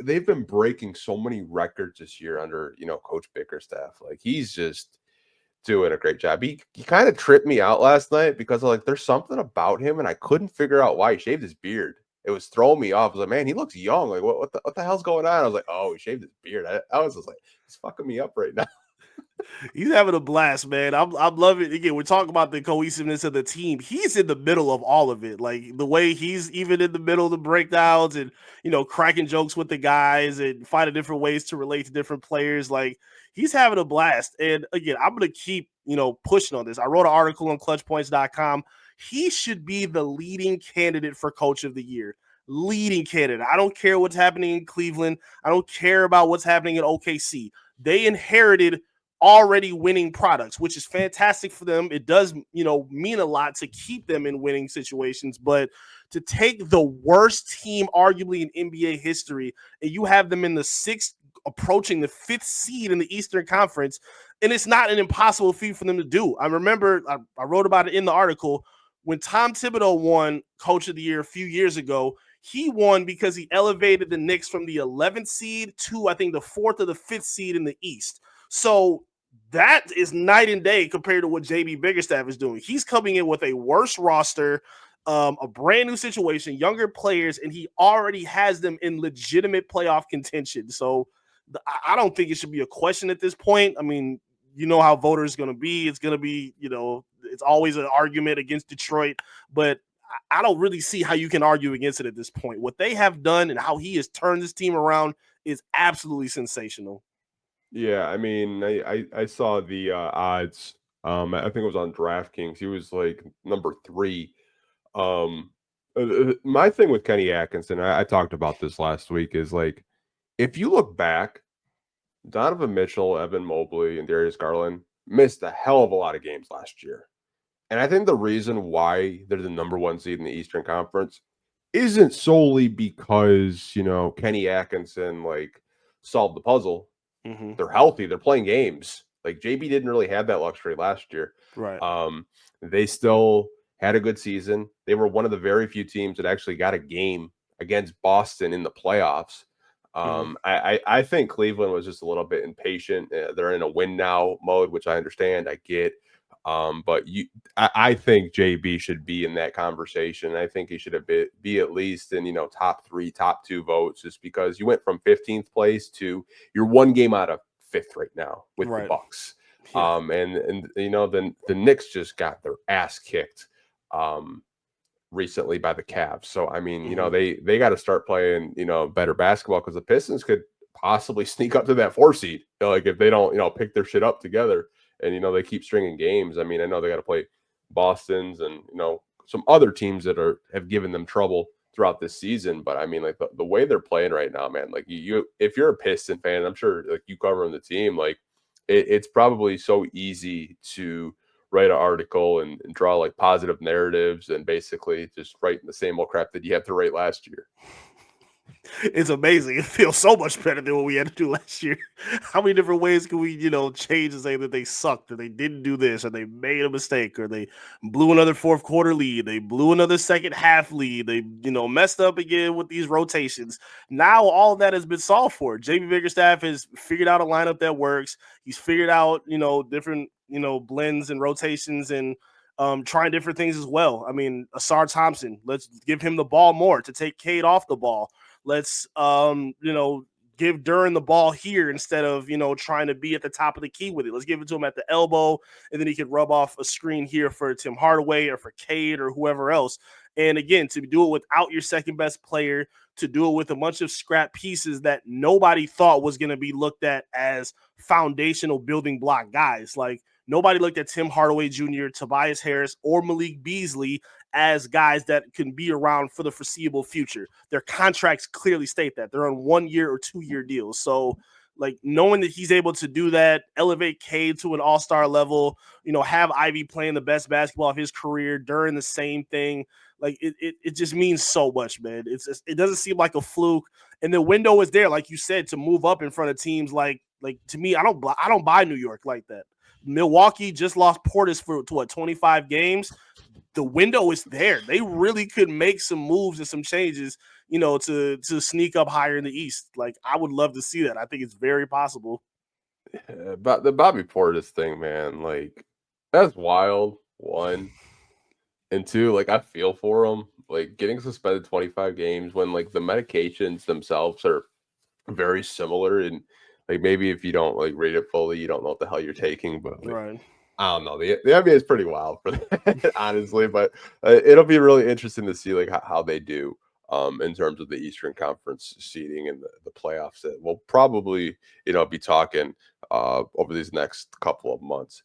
they've been breaking so many records this year under, Coach Bickerstaff. Like, he's just doing a great job. He kind of tripped me out last night because there's something about him, and I couldn't figure out why. He shaved his beard. It was throwing me off. I was like, man, he looks young. Like, what the hell's going on? I was like, oh, he shaved his beard. I was just like, he's fucking me up right now. He's having a blast, man. I'm loving it. Again, we're talking about the cohesiveness of the team. He's in the middle of all of it. Like the way he's even in the middle of the breakdowns and, cracking jokes with the guys and finding different ways to relate to different players. Like he's having a blast. And again, I'm going to keep, pushing on this. I wrote an article on clutchpoints.com. He should be the leading candidate for coach of the year. Leading candidate. I don't care what's happening in Cleveland. I don't care about what's happening in OKC. They inherited already winning products, which is fantastic for them. It does, mean a lot to keep them in winning situations, but to take the worst team arguably in NBA history and you have them in the sixth, approaching the fifth seed in the Eastern Conference, and it's not an impossible feat for them to do. I remember I wrote about it in the article when Tom Thibodeau won Coach of the Year a few years ago. He won because he elevated the Knicks from the 11th seed to, I think, the 4th or the 5th seed in the East. So that is night and day compared to what JB Bickerstaff is doing. He's coming in with a worse roster, a brand new situation, younger players, and he already has them in legitimate playoff contention. So I don't think it should be a question at this point. I mean, you know how voters are going to be. It's going to be, it's always an argument against Detroit, but I don't really see how you can argue against it at this point. What they have done and how he has turned this team around is absolutely sensational. Yeah, I mean, I saw the odds. I think it was on DraftKings. He was like number 3. My thing with Kenny Atkinson, I talked about this last week, is like, if you look back, Donovan Mitchell, Evan Mobley, and Darius Garland missed a hell of a lot of games last year. And I think the reason why they're the number 1 seed in the Eastern Conference isn't solely because, Kenny Atkinson, like, solved the puzzle. Mm-hmm. They're healthy. They're playing games. Like, JB didn't really have that luxury last year. Right. They still had a good season. They were one of the very few teams that actually got a game against Boston in the playoffs. I think Cleveland was just a little bit impatient. They're in a win now mode, which I understand. I get. But I think JB should be in that conversation. I think he should be at least in, top 3, top 2 votes, just because you went from 15th place to you're 1 game out of 5th right now with the Bucks. Yeah. And then the Knicks just got their ass kicked recently by the Cavs. So, I mean, they got to start playing, better basketball, because the Pistons could possibly sneak up to that 4 seed, like if they don't, pick their shit up together. And, they keep stringing games. I mean, I know they got to play Boston's and, some other teams that have given them trouble throughout this season. But, I mean, like, the way they're playing right now, man, like, if you're a Piston fan, I'm sure, like, you covering the team, like, it's probably so easy to write an article and draw, like, positive narratives and basically just write the same old crap that you had to write last year. It's amazing. It feels so much better than what we had to do last year. How many different ways can we, change and say that they sucked, or they didn't do this, or they made a mistake, or they blew another 4th quarter lead, they blew another second half lead, they, messed up again with these rotations. Now all of that has been solved for. JB Bickerstaff has figured out a lineup that works. He's figured out, different, blends and rotations and trying different things as well. I mean, Asar Thompson, let's give him the ball more to take Cade off the ball. Let's, give Duren the ball here instead of, trying to be at the top of the key with it. Let's give it to him at the elbow, and then he could rub off a screen here for Tim Hardaway or for Cade or whoever else. And again, to do it without your second best player, to do it with a bunch of scrap pieces that nobody thought was going to be looked at as foundational building block guys. Like, nobody looked at Tim Hardaway Jr., Tobias Harris, or Malik Beasley as guys that can be around for the foreseeable future. Their contracts clearly state that. They're on 1-year or 2-year deals. So, like, knowing that he's able to do that, elevate Cade to an all-star level, have Ivy playing the best basketball of his career during the same thing, like, it just means so much, man. It doesn't seem like a fluke. And the window is there, like you said, to move up in front of teams like to me, I don't buy New York like that. Milwaukee just lost Portis for 25 games. The window is there. They really could make some moves and some changes to sneak up higher in the East. Like, I would love to see that. I think it's very possible. But the Bobby Portis thing, man, like that's wild. One and two, like I feel for him. Like getting suspended 25 games when like the medications themselves are very similar, and like maybe if you don't like read it fully, you don't know what the hell you're taking. But like, Right. I don't know. The NBA is pretty wild for that, honestly. But it'll be really interesting to see like how they do in terms of the Eastern Conference seeding and the playoffs that we'll probably be talking over these next couple of months.